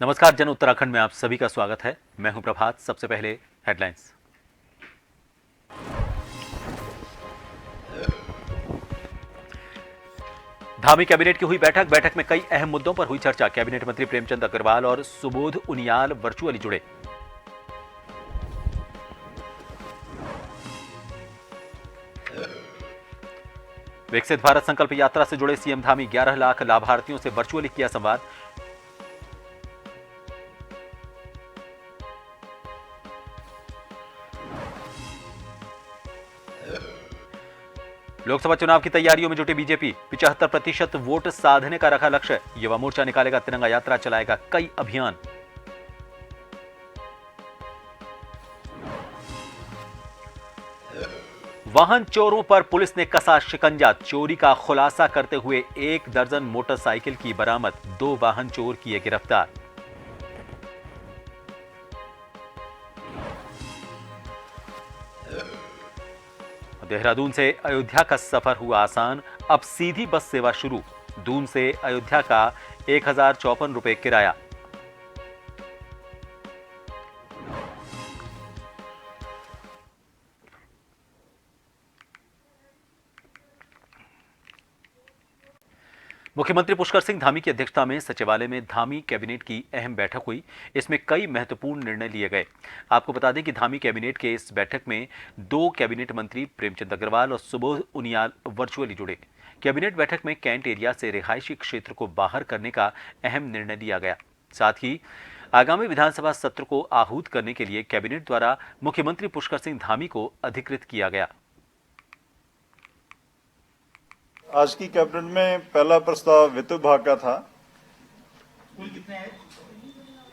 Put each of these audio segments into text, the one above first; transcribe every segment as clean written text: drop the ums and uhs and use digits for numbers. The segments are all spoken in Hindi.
नमस्कार, जन उत्तराखंड में आप सभी का स्वागत है। मैं हूं प्रभात। सबसे पहले हेडलाइंस। धामी कैबिनेट की हुई बैठक में कई अहम मुद्दों पर हुई चर्चा। कैबिनेट मंत्री प्रेमचंद अग्रवाल और सुबोध उनियाल वर्चुअली जुड़े। विकसित भारत संकल्प यात्रा से जुड़े सीएम धामी 11 लाख लाभार्थियों से वर्चुअली किया संवाद। लोकसभा चुनाव की तैयारियों में जुटी बीजेपी। 75% वोट साधने का रखा लक्ष्य। युवा मोर्चा निकालेगा तिरंगा यात्रा, चलाएगा कई अभियान। वाहन चोरों पर पुलिस ने कसा शिकंजा। चोरी का खुलासा करते हुए 1 दर्जन मोटरसाइकिल की बरामद। 2 वाहन चोर किए गिरफ्तार। देहरादून से अयोध्या का सफर हुआ आसान। अब सीधी बस सेवा शुरू। दून से अयोध्या का 1054 रुपए किराया। मुख्यमंत्री पुष्कर सिंह धामी की अध्यक्षता में सचिवालय में धामी कैबिनेट की अहम बैठक हुई। इसमें कई महत्वपूर्ण निर्णय लिए गए। आपको बता दें कि धामी कैबिनेट के इस बैठक में 2 कैबिनेट मंत्री प्रेमचंद अग्रवाल और सुबोध उनियाल वर्चुअली जुड़े। कैबिनेट बैठक में कैंट एरिया से रिहायशी क्षेत्र को बाहर करने का अहम निर्णय लिया गया। साथ ही आगामी विधानसभा सत्र को आहूत करने के लिए कैबिनेट द्वारा मुख्यमंत्री पुष्कर सिंह धामी को अधिकृत किया गया। आज की कैबिनेट में पहला प्रस्ताव वित्त विभाग का था। कुल कितने हैं?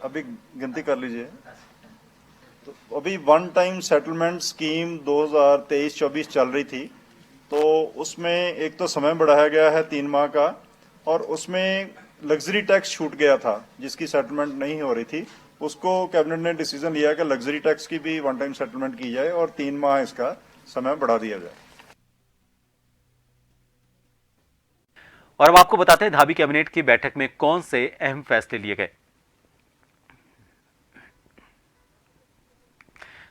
अभी गिनती कर लीजिए। तो अभी वन टाइम सेटलमेंट स्कीम 2023-24 चल रही थी, तो उसमें एक तो समय बढ़ाया गया है 3 माह का, और उसमें लग्जरी टैक्स छूट गया था जिसकी सेटलमेंट नहीं हो रही थी। उसको कैबिनेट ने डिसीजन लिया कि लग्जरी टैक्स की भी वन टाइम सेटलमेंट की जाए और 3 माह इसका समय बढ़ा दिया जाए। और अब आपको बताते हैं धामी कैबिनेट की बैठक में कौन से अहम फैसले लिए गए।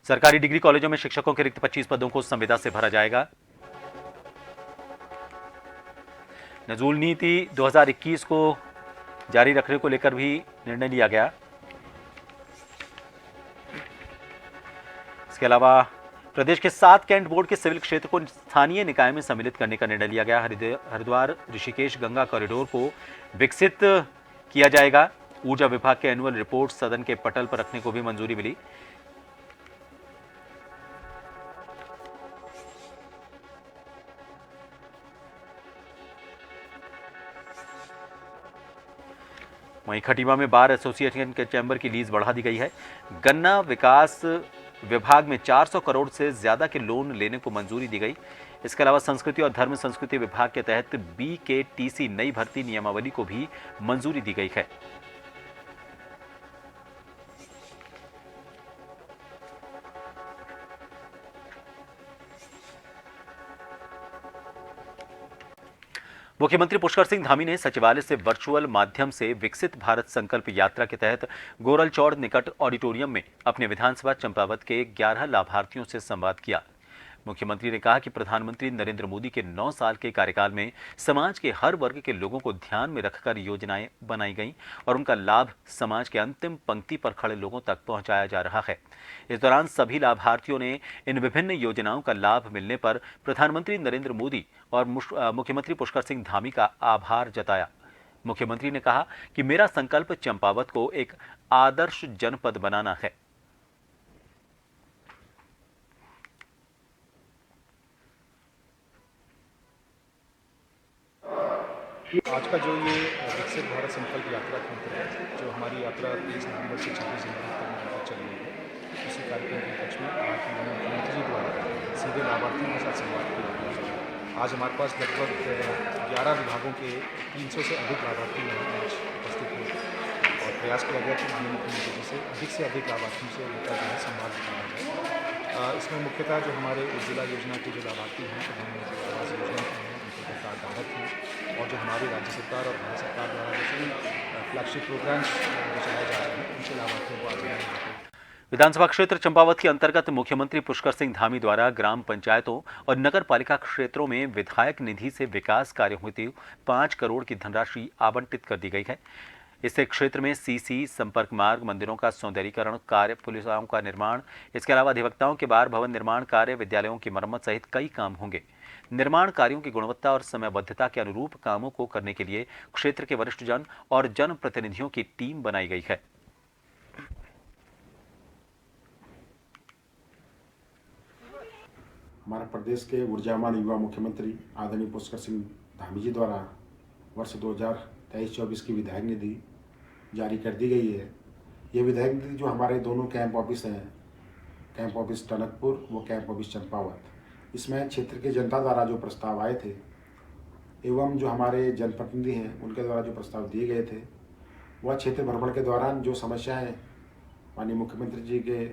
सरकारी डिग्री कॉलेजों में शिक्षकों के रिक्त 25 पदों को संविदा से भरा जाएगा। नजूल नीति 2021 को जारी रखने को लेकर भी निर्णय लिया गया। इसके अलावा प्रदेश के 7 कैंट बोर्ड के सिविल क्षेत्र को स्थानीय निकाय में सम्मिलित करने का निर्णय लिया गया। हरिद्वार ऋषिकेश गंगा कॉरिडोर को विकसित किया जाएगा। ऊर्जा विभाग के एनुअल रिपोर्ट सदन के पटल पर रखने को भी मंजूरी मिली। वहीं खटीमा में बार एसोसिएशन के चैंबर की लीज बढ़ा दी गई है। गन्ना विकास विभाग में 400 करोड़ से ज्यादा के लोन लेने को मंजूरी दी गई। इसके अलावा संस्कृति और धर्म संस्कृति विभाग के तहत BKTC नई भर्ती नियमावली को भी मंजूरी दी गई है। मुख्यमंत्री पुष्कर सिंह धामी ने सचिवालय से वर्चुअल माध्यम से विकसित भारत संकल्प यात्रा के तहत गोरलचौड़ निकट ऑडिटोरियम में अपने विधानसभा चंपावत के 11 लाभार्थियों से संवाद किया। मुख्यमंत्री ने कहा कि प्रधानमंत्री नरेंद्र मोदी के 9 साल के कार्यकाल में समाज के हर वर्ग के लोगों को ध्यान में रखकर योजनाएं बनाई गईं और उनका लाभ समाज के अंतिम पंक्ति पर खड़े लोगों तक पहुंचाया जा रहा है। इस दौरान सभी लाभार्थियों ने इन विभिन्न योजनाओं का लाभ मिलने पर प्रधानमंत्री नरेंद्र मोदी और मुख्यमंत्री पुष्कर सिंह धामी का आभार जताया। मुख्यमंत्री ने कहा कि मेरा संकल्प चंपावत को एक आदर्श जनपद बनाना है। आज का जो ये विकसित भारत संकल्प यात्रा के अंतर्गत जो हमारी यात्रा 23 नवंबर से 26 जनवरी तक चल रही है, उसी कार्यक्रम के उपलक्ष्य में आज माननीय मुख्यमंत्री जी द्वारा सीधे लाभार्थियों के साथ संवाद किया गया। आज हमारे पास लगभग 11 विभागों के 300 से अधिक लाभार्थी यहाँ आज उपस्थित हुए और प्रयास किया गया कि माननीय मुख्यमंत्री जी से अधिक लाभार्थियों से उनका जो है संवाद कराया जाए। इसमें मुख्यतः जो हमारे उज्ज्वला योजना के जो लाभार्थी हैं, प्रधानमंत्री आवास योजना के हैं, उनके कार्डधारक हैं, और जो हमारी राज्य सरकार और भारत सरकार द्वारा जो सभी फ्लैगशिप प्रोग्राम्स जो चलाए जा रहे हैं, उनसे लाभार्थियों को आज यहाँ पे विधानसभा क्षेत्र चंपावत के अंतर्गत मुख्यमंत्री पुष्कर सिंह धामी द्वारा ग्राम पंचायतों और नगर पालिका क्षेत्रों में विधायक निधि से विकास कार्य हेतु 5 करोड़ की धनराशि आवंटित कर दी गई है। इससे क्षेत्र में सीसी, संपर्क मार्ग, मंदिरों का सौंदर्यीकरण कार्य, पुलिसाओं का निर्माण, इसके अलावा अधिवक्ताओं के बार भवन निर्माण कार्य, विद्यालयों की मरम्मत सहित कई काम होंगे। निर्माण कार्यों की गुणवत्ता और समयबद्धता के अनुरूप कामों को करने के लिए क्षेत्र के वरिष्ठ जन और जनप्रतिनिधियों की टीम बनाई गई है। हमारे प्रदेश के ऊर्जावान युवा मुख्यमंत्री आदरणीय पुष्कर सिंह धामी जी द्वारा वर्ष 2023-24 की विधायक निधि जारी कर दी गई है। ये विधायक निधि जो हमारे दोनों कैंप ऑफिस हैं, कैंप ऑफिस टनकपुर व कैंप ऑफिस चंपावत, इसमें क्षेत्र के जनता द्वारा जो प्रस्ताव आए थे एवं जो हमारे जनप्रतिनिधि हैं उनके द्वारा जो प्रस्ताव दिए गए थे, वह क्षेत्र भ्रमण के दौरान जो समस्याएँ माननीय मुख्यमंत्री जी के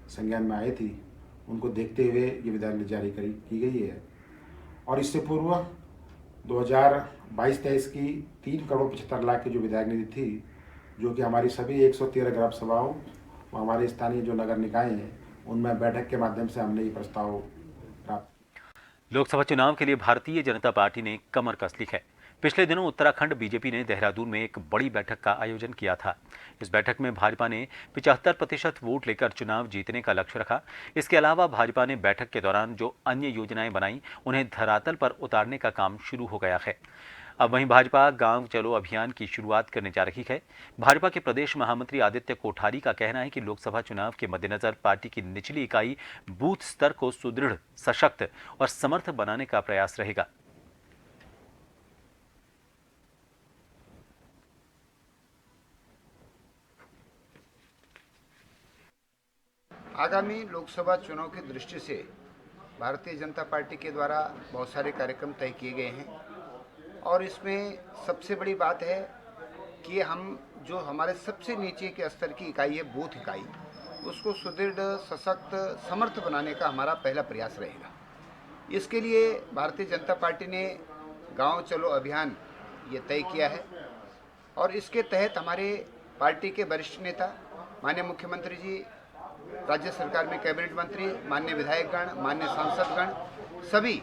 संज्ञान में आई थी, उनको देखते हुए ये विधायक निधि जारी की गई है। और इससे पूर्व 2022-23 की 3 करोड़ 75 लाख की जो विधायक निधि थी, जो कि हमारी सभी 113 ग्राम सभाओं व हमारे स्थानीय जो नगर निकाय हैं उनमें बैठक के माध्यम से हमने ये प्रस्ताव प्राप्त। लोकसभा चुनाव के लिए भारतीय जनता पार्टी ने कमर कस ली है। पिछले दिनों उत्तराखंड बीजेपी ने देहरादून में एक बड़ी बैठक का आयोजन किया था। इस बैठक में भाजपा ने 75% वोट लेकर चुनाव जीतने का लक्ष्य रखा। इसके अलावा भाजपा ने बैठक के दौरान जो अन्य योजनाएं बनाई, उन्हें धरातल पर उतारने का काम शुरू हो गया है। अब वहीं भाजपा गांव चलो अभियान की शुरुआत करने जा रही है। भाजपा के प्रदेश महामंत्री आदित्य कोठारी का कहना है कि लोकसभा चुनाव के मद्देनजर पार्टी की निचली इकाई बूथ स्तर को सुदृढ़, सशक्त और समर्थ बनाने का प्रयास रहेगा। आगामी लोकसभा चुनाव की दृष्टि से भारतीय जनता पार्टी के द्वारा बहुत सारे कार्यक्रम तय किए गए हैं और इसमें सबसे बड़ी बात है कि हम जो हमारे सबसे नीचे के स्तर की इकाई है, बूथ इकाई, उसको सुदृढ़, सशक्त, समर्थ बनाने का हमारा पहला प्रयास रहेगा। इसके लिए भारतीय जनता पार्टी ने गांव चलो अभियान ये तय किया है और इसके तहत हमारे पार्टी के वरिष्ठ नेता माननीय मुख्यमंत्री जी, राज्य सरकार में कैबिनेट मंत्री, माननीय विधायकगण, माननीय सांसदगण, सभी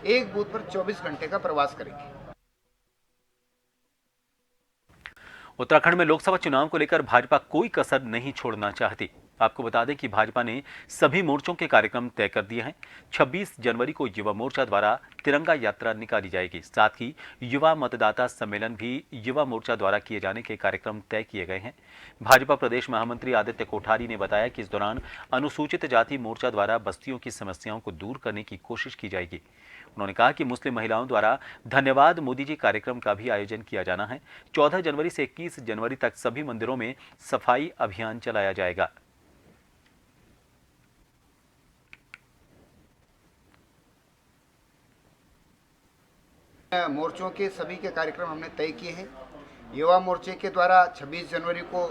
एक बूथ पर 24 घंटे का प्रवास करेंगे। उत्तराखंड में लोकसभा चुनाव को लेकर भाजपा कोई कसर नहीं छोड़ना चाहती। आपको बता दें कि भाजपा ने सभी मोर्चों के कार्यक्रम तय कर दिए हैं। 26 जनवरी को युवा मोर्चा द्वारा तिरंगा यात्रा निकाली जाएगी। साथ ही युवा मतदाता सम्मेलन भी युवा मोर्चा द्वारा किए जाने के कार्यक्रम तय किए गए हैं। भाजपा प्रदेश महामंत्री आदित्य कोठारी ने बताया कि इस दौरान अनुसूचित जाति मोर्चा द्वारा बस्तियों की समस्याओं को दूर करने की कोशिश की जाएगी। उन्होंने कहा कि मुस्लिम महिलाओं द्वारा धन्यवाद मोदी जी कार्यक्रम का भी आयोजन किया जाना है। 14 जनवरी से 21 जनवरी तक सभी मंदिरों में सफाई अभियान चलाया जाएगा। मोर्चों के सभी के कार्यक्रम हमने तय किए हैं। युवा मोर्चे के द्वारा 26 जनवरी को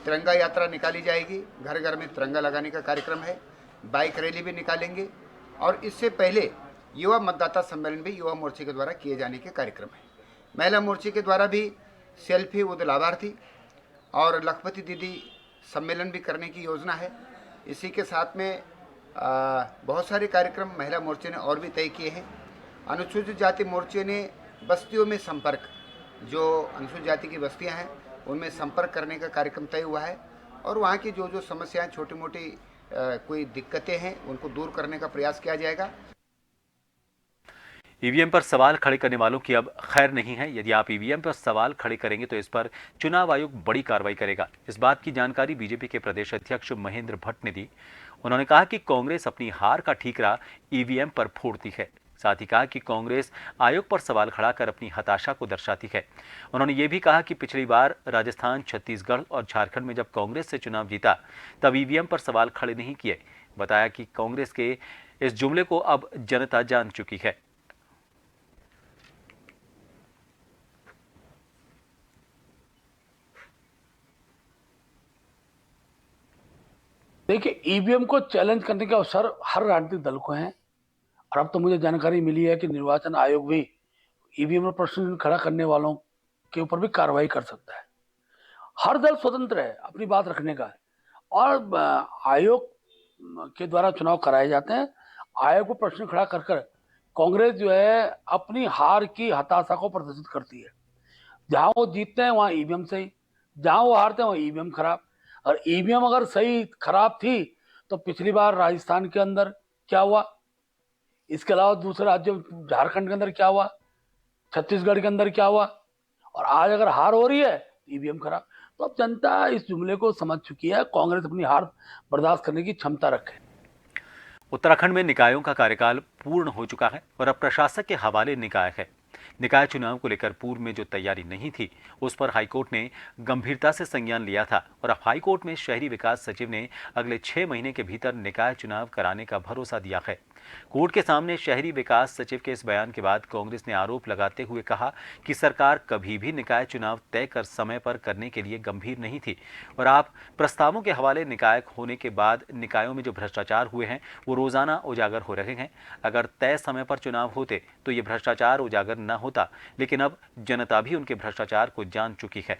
तिरंगा यात्रा निकाली जाएगी। घर घर में तिरंगा लगाने का कार्यक्रम है। बाइक रैली भी निकालेंगे और इससे पहले युवा मतदाता सम्मेलन भी युवा मोर्चे के द्वारा किए जाने के कार्यक्रम है। महिला मोर्चे के द्वारा भी सेल्फी विद लाभार्थी और लखपति दीदी सम्मेलन भी करने की योजना है। इसी के साथ में बहुत सारे कार्यक्रम महिला मोर्चे ने और भी तय किए हैं। अनुसूचित जाति मोर्चे ने बस्तियों में संपर्क, जो अनुसूचित जाति की बस्तियां हैं उनमें संपर्क करने का कार्यक्रम तय हुआ है और वहाँ की जो जो समस्याएं, छोटी मोटी कोई दिक्कतें हैं, उनको दूर करने का प्रयास किया जाएगा। ईवीएम पर सवाल खड़े करने वालों की अब खैर नहीं है। यदि आप ईवीएम पर सवाल खड़े करेंगे तो इस पर चुनाव आयोग बड़ी कार्रवाई करेगा। इस बात की जानकारी बीजेपी के प्रदेश अध्यक्ष महेंद्र भट्ट ने दी। उन्होंने कहा कि कांग्रेस अपनी हार का ठीकरा ईवीएम पर फोड़ती है। साथ ही कहा कि कांग्रेस आयोग पर सवाल खड़ा कर अपनी हताशा को दर्शाती है। उन्होंने ये भी कहा कि पिछली बार राजस्थान, छत्तीसगढ़ और झारखंड में जब कांग्रेस से चुनाव जीता तब ईवीएम पर सवाल खड़े नहीं किए। बताया कि कांग्रेस के इस जुमले को अब जनता जान चुकी है। देखिए, ईवीएम को चैलेंज करने के अवसर हर राजनीतिक दल को हैं और अब तो मुझे जानकारी मिली है कि निर्वाचन आयोग भी ईवीएम में प्रश्न खड़ा करने वालों के ऊपर भी कार्रवाई कर सकता है। हर दल स्वतंत्र है अपनी बात रखने का और आयोग के द्वारा चुनाव कराए जाते हैं। आयोग को प्रश्न खड़ा कर कर कांग्रेस जो है अपनी हार की हताशा को प्रदर्शित करती है। जहां वो जीतते हैं वहां ईवीएम सही, जहां वो हारते हैं वहां ईवीएम खराब। और ईवीएम अगर सही खराब थी तो पिछली बार राजस्थान के अंदर क्या हुआ, इसके अलावा दूसरे राज्यों झारखंड के अंदर क्या हुआ, छत्तीसगढ़ के अंदर क्या हुआ, और आज अगर हार हो रही है ईवीएम खराब। तो अब जनता इस जुमले को समझ चुकी है। कांग्रेस अपनी हार बर्दाश्त करने की क्षमता रखे। उत्तराखंड में निकायों का कार्यकाल पूर्ण हो चुका है और अब प्रशासक के हवाले निकाय है। निकाय चुनाव को लेकर पूर्व में जो तैयारी नहीं थी उस पर हाईकोर्ट ने गंभीरता से संज्ञान लिया था और अब हाईकोर्ट में शहरी विकास सचिव ने अगले 6 महीने के भीतर निकाय चुनाव कराने का भरोसा दिया है। कोर्ट के सामने शहरी विकास सचिव के इस बयान के बाद कांग्रेस ने आरोप लगाते हुए कहा कि सरकार कभी भी निकाय चुनाव तय कर समय पर करने के लिए गंभीर नहीं थी और आप प्रस्तावों के हवाले निकाय होने के बाद निकायों में जो भ्रष्टाचार हुए हैं वो रोजाना उजागर हो रहे हैं। अगर तय समय पर चुनाव होते तो ये भ्रष्टाचार उजागर न होता, लेकिन अब जनता भी उनके भ्रष्टाचार को जान चुकी है।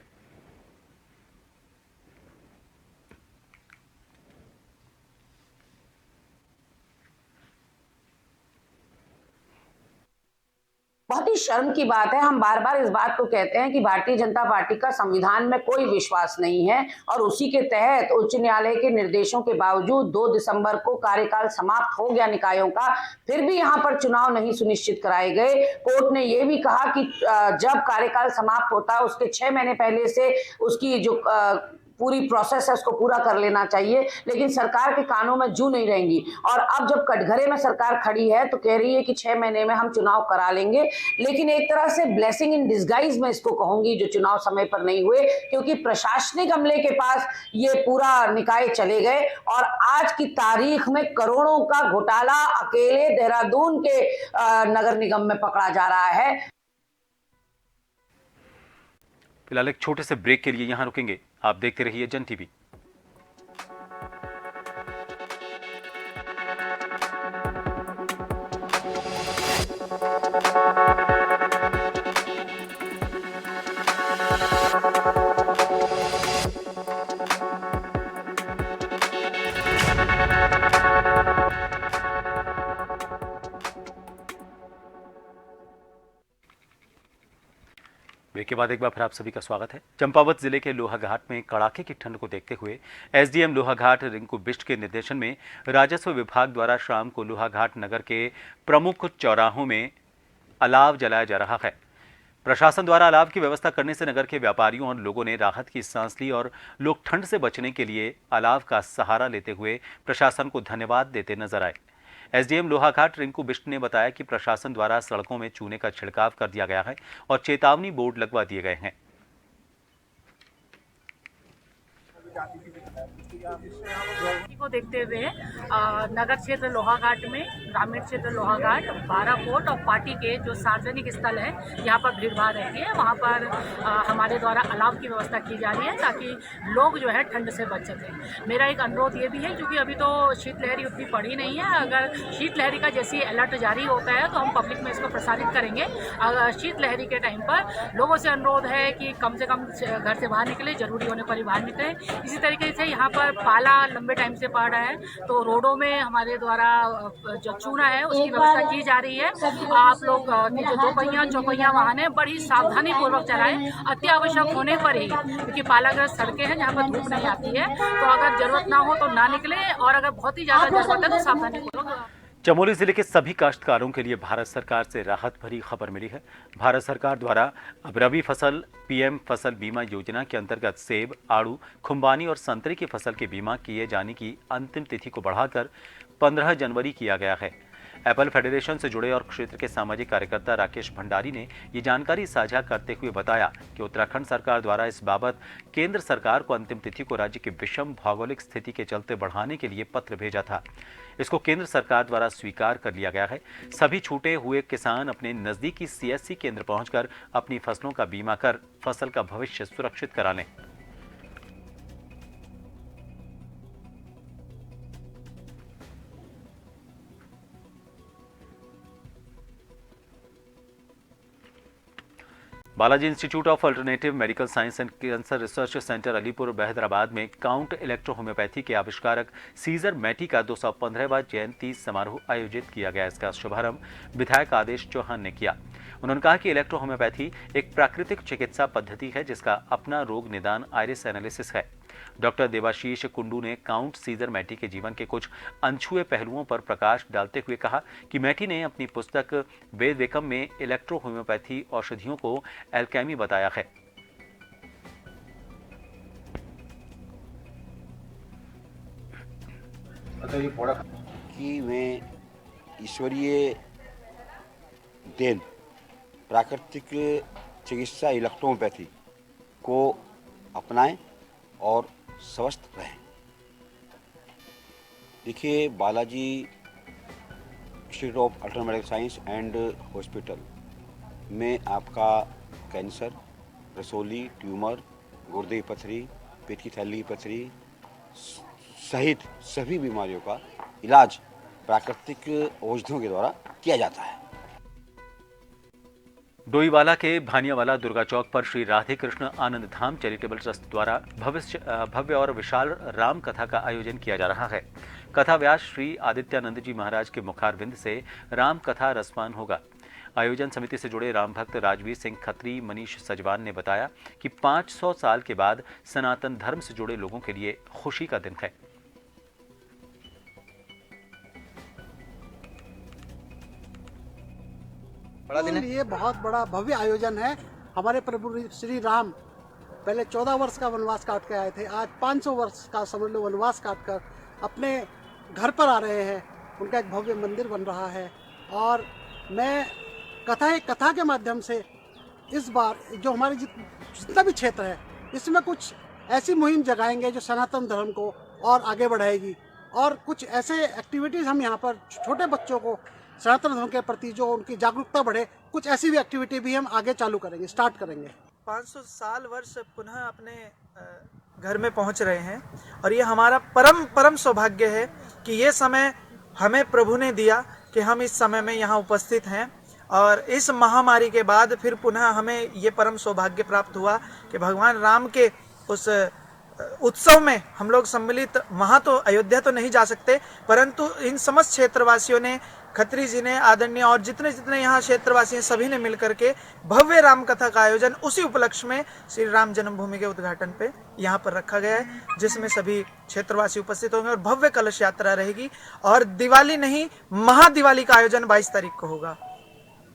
बहुत ही शर्म की बात है। हम बार बार इस बात को कहते हैं कि भारतीय जनता पार्टी का संविधान में कोई विश्वास नहीं है और उसी के तहत उच्च न्यायालय के निर्देशों के बावजूद 2 दिसंबर को कार्यकाल समाप्त हो गया निकायों का, फिर भी यहां पर चुनाव नहीं सुनिश्चित कराए गए। कोर्ट ने यह भी कहा कि जब कार्यकाल समाप्त होता है उसके 6 महीने पहले से उसकी जो पूरी प्रोसेस है उसको पूरा कर लेना चाहिए, लेकिन सरकार के कानों में जू नहीं रहेंगी। और अब जब कटघरे में सरकार खड़ी है तो कह रही है कि 6 महीने में हम चुनाव करा लेंगे, लेकिन एक तरह से ब्लेसिंग इन डिस्गाइज में इसको कहूंगी जो चुनाव समय पर नहीं हुए, क्योंकि प्रशासनिक अमले के पास ये पूरा निकाय चले गए और आज की तारीख में करोड़ों का घोटाला अकेले देहरादून के नगर निगम में पकड़ा जा रहा है। फिलहाल एक छोटे से ब्रेक के लिए यहां रुकेंगे। आप देखते रहिए जन टीवी। ब्रेक के बाद एक बार फिर आप सभी का स्वागत है। चंपावत जिले के लोहाघाट में कड़ाके की ठंड को देखते हुए एसडीएम लोहाघाट रिंकू बिष्ट के निर्देशन में राजस्व विभाग द्वारा शाम को लोहाघाट नगर के प्रमुख चौराहों में अलाव जलाया जा रहा है। प्रशासन द्वारा अलाव की व्यवस्था करने से नगर के व्यापारियों और लोगों ने राहत की सांस ली और लोग ठंड से बचने के लिए अलाव का सहारा लेते हुए प्रशासन को धन्यवाद देते नजर आए। एसडीएम लोहाघाट रिंकू बिष्ट ने बताया कि प्रशासन द्वारा सड़कों में चूने का छिड़काव कर दिया गया है और चेतावनी बोर्ड लगवा दिए गए हैं। को देखते हुए नगर क्षेत्र लोहाघाट में, ग्रामीण क्षेत्र लोहाघाट, 12 कोट और पार्टी के जो सार्वजनिक स्थल है यहाँ पर भीड़ भाड़ रहती है, वहाँ पर हमारे द्वारा अलाव की व्यवस्था की जा रही है ताकि लोग जो है ठंड से बच सकें। मेरा एक अनुरोध ये भी है, क्योंकि अभी तो शीतलहरी उतनी पड़ी नहीं है, अगर शीतलहरी का जैसे अलर्ट जारी होता है तो हम पब्लिक में इसको प्रसारित करेंगे। अगर शीतलहरी के टाइम पर लोगों से अनुरोध है कि कम से कम घर से बाहर निकले, जरूरी होने पर ही बाहर निकले। इसी तरीके से यहाँ पर पाला लंबे टाइम से पड़ रहा है तो रोडों में हमारे द्वारा जो चूना है उसकी व्यवस्था की जा रही है। आप लोग जो 2 पहिया चौपहिया वाहन है बड़ी सावधानी पूर्वक चलाएं, अति आवश्यक होने पर ही, क्योंकि पालाग्रस्त सड़कें हैं जहाँ पर धूप नहीं आती है, तो अगर जरूरत ना हो तो ना निकले और अगर बहुत ही ज्यादा जरूरत है तो सावधानी पूर्वक। चमोली जिले के सभी काश्तकारों के लिए भारत सरकार से राहत भरी खबर मिली है। भारत सरकार द्वारा अब रबी फसल पीएम फसल बीमा योजना के अंतर्गत सेब, आड़ू, खुम्बानी और संतरे की फसल के बीमा किए जाने की अंतिम तिथि को बढ़ाकर 15 जनवरी किया गया है। एप्पल फेडरेशन से जुड़े और क्षेत्र के सामाजिक कार्यकर्ता राकेश भंडारी ने ये जानकारी साझा करते हुए बताया कि उत्तराखंड सरकार द्वारा इस बाबत केंद्र सरकार को अंतिम तिथि को राज्य की विषम भौगोलिक स्थिति के चलते बढ़ाने के लिए पत्र भेजा था। इसको केंद्र सरकार द्वारा स्वीकार कर लिया गया है। सभी छूटे हुए किसान अपने नजदीकी सीएससी केंद्र पहुंचकर अपनी फसलों का बीमा कर फसल का भविष्य सुरक्षित करा लें। Balaji institute of alternative medical science and cancer research centre Alipur Hyderabad में काउंट इलेक्ट्रो होम्योपैथी के आविष्कारक सीजर मैटी का 215वां जयंती समारोह आयोजित किया गया। इसका शुभारंभ विधायक आदेश चौहान ने किया। उन्होंने कहा कि इलेक्ट्रो होम्योपैथी एक प्राकृतिक चिकित्सा पद्धति है जिसका अपना रोग निदान आइरिस एनालिसिस है। डॉक्टर देवाशीष कुंडू ने काउंट सीजर मैटी के जीवन के कुछ अनछुए पहलुओं पर प्रकाश डालते हुए कहा कि मैटी ने अपनी पुस्तक वेद वेकम में इलेक्ट्रो होम्योपैथी औषधियों को एल्केमी बताया है। कि वे ईश्वरीय देन प्राकृतिक चिकित्सा इलेक्ट्रोपैथी को अपनाएं और स्वस्थ रहें। देखिए, Balaji institute of alternative medical science and hospital में आपका कैंसर, रसोली, ट्यूमर, गुर्दे की पथरी, पेट की थैली की पथरी सहित सभी बीमारियों का इलाज प्राकृतिक औषधियों के द्वारा किया जाता है। डोईवाला के भानियावाला दुर्गा चौक पर श्री राधे कृष्ण आनंद धाम चैरिटेबल ट्रस्ट द्वारा भव्य और विशाल राम कथा का आयोजन किया जा रहा है। कथा व्यास श्री आदित्यानंद जी महाराज के मुखारविंद से राम कथा रसपान होगा। आयोजन समिति से जुड़े राम भक्त राजवीर सिंह खत्री मनीष सजवान ने बताया कि 500 साल के बाद सनातन धर्म से जुड़े लोगों के लिए खुशी का दिन है। ये बहुत बड़ा भव्य आयोजन है। हमारे प्रभु श्री राम पहले 14 वर्ष का वनवास काट के आए थे, आज 500 वर्ष का समझ लो वनवास काट कर अपने घर पर आ रहे हैं। उनका एक भव्य मंदिर बन रहा है और मैं कथा के माध्यम से इस बार जो हमारे जितना भी क्षेत्र है इसमें कुछ ऐसी मुहिम जगाएंगे जो सनातन धर्म को और आगे बढ़ाएगी और कुछ ऐसे एक्टिविटीज़ हम यहाँ पर छोटे बच्चों को सनातन धर्म के प्रति जो उनकी जागरूकता बढ़े, कुछ ऐसी भी एक्टिविटी भी हम आगे चालू करेंगे, स्टार्ट करेंगे। 500 साल वर्ष पुनः अपने घर में पहुंच रहे हैं और ये हमारा परम सौभाग्य है कि ये समय हमें प्रभु ने दिया कि हम इस समय में यहाँ उपस्थित हैं और इस महामारी के बाद फिर पुनः हमें ये परम सौभाग्य प्राप्त हुआ कि भगवान राम के उस उत्सव में हम लोग सम्मिलित। वहाँ तो अयोध्या तो नहीं जा सकते, परंतु इन समस्त क्षेत्रवासियों ने, खत्री जी ने, आदरणीय और जितने यहाँ क्षेत्रवासी हैं सभी ने मिलकर के भव्य राम कथा का आयोजन उसी उपलक्ष्य में श्री राम जन्मभूमि के उद्घाटन पे यहाँ पर रखा गया है, जिसमें सभी क्षेत्रवासी उपस्थित होंगे और भव्य कलश यात्रा रहेगी। और दिवाली नहीं, महादिवाली का आयोजन 22 तारीख को होगा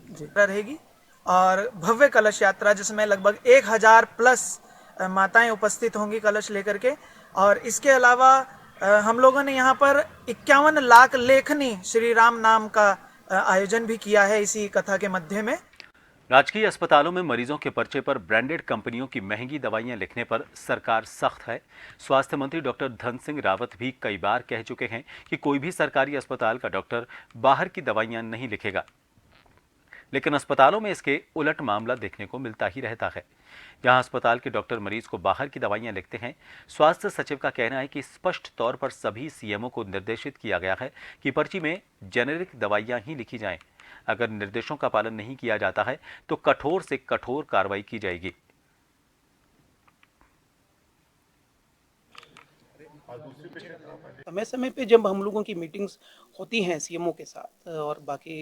जी रहेगी और भव्य कलश यात्रा जिसमें लगभग 1000 प्लस माताएं उपस्थित होंगी कलश लेकर के। और इसके अलावा हम लोगों ने यहाँ पर 51 लाख लेखनी श्री राम नाम का आयोजन भी किया है इसी कथा के मध्य में। राजकीय अस्पतालों में मरीजों के पर्चे पर ब्रांडेड कंपनियों की महंगी दवाइयां लिखने पर सरकार सख्त है। स्वास्थ्य मंत्री डॉक्टर धन सिंह रावत भी कई बार कह चुके हैं कि कोई भी सरकारी अस्पताल का डॉक्टर बाहर की दवाइयां नहीं लिखेगा, लेकिन अस्पतालों में इसके उलट मामला देखने को मिलता ही रहता है। जहां अस्पताल के डॉक्टर मरीज को बाहर की दवाइयां लिखते हैं, स्वास्थ्य सचिव का कहना है कि स्पष्ट तौर पर सभी सीएमओ को निर्देशित किया गया है कि पर्ची में जेनेरिक दवाइयां ही लिखी जाएं। अगर निर्देशों का पालन नहीं किया जाता है तो कठोर से कठोर कार्रवाई की जाएगी। समय समय पे जब हम लोगों की मीटिंग्स होती हैं सीएमओ के साथ और बाकी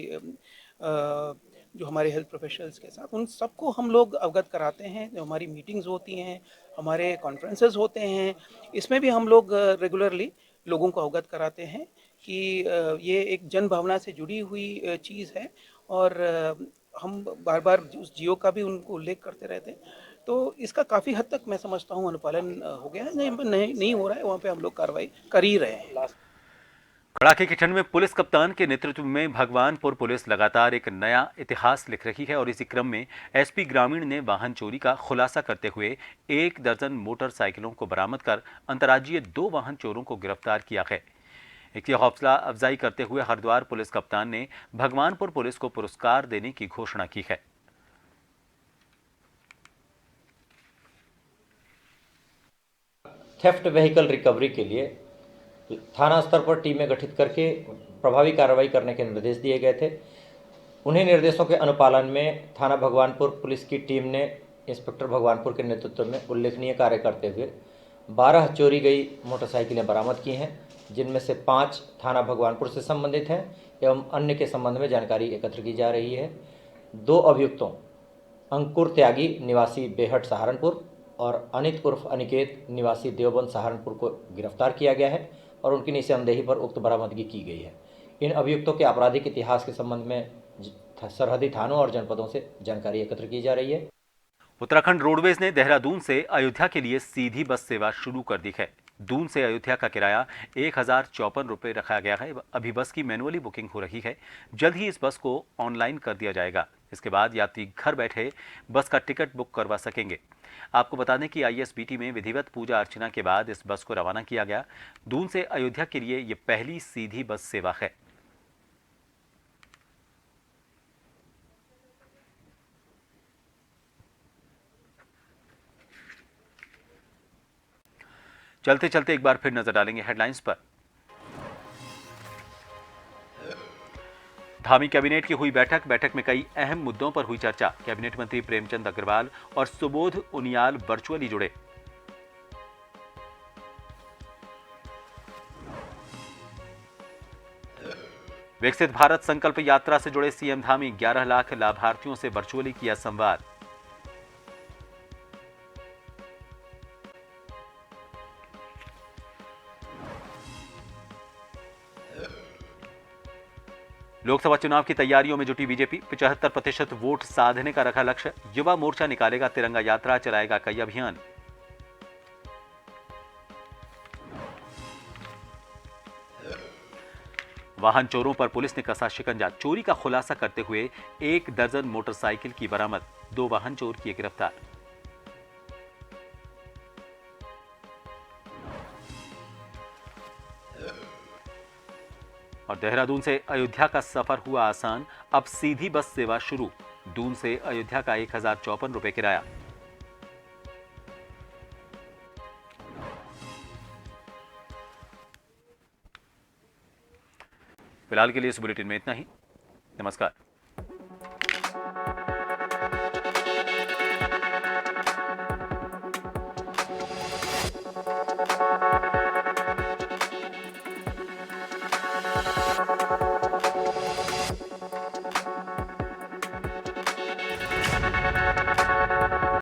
जो हमारे हेल्थ प्रोफेशनल्स के साथ, उन सबको हम लोग अवगत कराते हैं। जो हमारी मीटिंग्स होती हैं, हमारे कॉन्फ्रेंसेस होते हैं, इसमें भी हम लोग रेगुलरली लोगों को अवगत कराते हैं कि ये एक जन भावना से जुड़ी हुई चीज़ है और हम बार बार उस जियो का भी उनको उल्लेख करते रहते हैं। तो इसका काफ़ी हद तक मैं समझता हूँ अनुपालन हो गया है। नहीं हो रहा है, वहाँ पे हम लोग कार्रवाई कर ही रहे हैं। कड़ाके की ठंड में पुलिस कप्तान के नेतृत्व में भगवानपुर पुलिस लगातार एक नया इतिहास लिख रही है और इसी क्रम में एसपी ग्रामीण ने वाहन चोरी का खुलासा करते हुए 1 दर्जन मोटरसाइकिलों को बरामद कर अंतर्राज्यीय 2 वाहन चोरों को गिरफ्तार किया है। इसकी हौसला अफजाई करते हुए हरिद्वार पुलिस कप्तान ने भगवानपुर पुलिस को पुरस्कार देने की घोषणा की है। थेफ्ट व्हीकल रिकवरी के लिए थाना स्तर पर टीमें गठित करके प्रभावी कार्रवाई करने के निर्देश दिए गए थे। उन्हीं निर्देशों के अनुपालन में थाना भगवानपुर पुलिस की टीम ने इंस्पेक्टर भगवानपुर के नेतृत्व में उल्लेखनीय कार्य करते हुए 12 चोरी गई मोटरसाइकिलें बरामद की हैं, जिनमें से 5 थाना भगवानपुर से संबंधित हैं एवं अन्य के संबंध में जानकारी एकत्र की जा रही है। 2 अभियुक्तों अंकुर त्यागी निवासी बेहट सहारनपुर और अनित उर्फ अनिकेत निवासी देवबंद सहारनपुर को गिरफ्तार किया गया है और उनकी निशानदेही पर उक्त बरामदगी की गई है। इन अभियुक्तों के आपराधिक इतिहास के संबंध में सरहदी थानों और जनपदों से जानकारी एकत्र की जा रही है। उत्तराखंड रोडवेज ने देहरादून से अयोध्या के लिए सीधी बस सेवा शुरू कर दी है। दून से अयोध्या का किराया 1054 रुपये रखा गया है। अभी बस की मैनुअली बुकिंग हो रही है। जल्द ही इस बस को ऑनलाइन कर दिया जाएगा। इसके बाद यात्री घर बैठे बस का टिकट बुक करवा सकेंगे। आपको बता दें कि आईएसबीटी में विधिवत पूजा अर्चना के बाद इस बस को रवाना किया गया। दून से अयोध्या के लिए यह पहली सीधी बस सेवा है। चलते चलते एक बार फिर नजर डालेंगे हेडलाइंस पर। धामी कैबिनेट की हुई बैठक में कई अहम मुद्दों पर हुई चर्चा। कैबिनेट मंत्री प्रेमचंद अग्रवाल और सुबोध उनियाल वर्चुअली जुड़े। विकसित भारत संकल्प यात्रा से जुड़े सीएम धामी 11 लाख लाभार्थियों से वर्चुअली किया संवाद। लोकसभा चुनाव की तैयारियों में जुटी बीजेपी 75% वोट साधने का रखा लक्ष्य। युवा मोर्चा निकालेगा तिरंगा यात्रा, चलाएगा कई अभियान। वाहन चोरों पर पुलिस ने कसा शिकंजा। चोरी का खुलासा करते हुए 1 दर्जन मोटरसाइकिल की बरामद। 2 वाहन चोर किए गिरफ्तार। और देहरादून से अयोध्या का सफर हुआ आसान। अब सीधी बस सेवा शुरू। दून से अयोध्या का 1054 रुपये किराया। फिलहाल के लिए इस बुलेटिन में इतना ही। नमस्कार।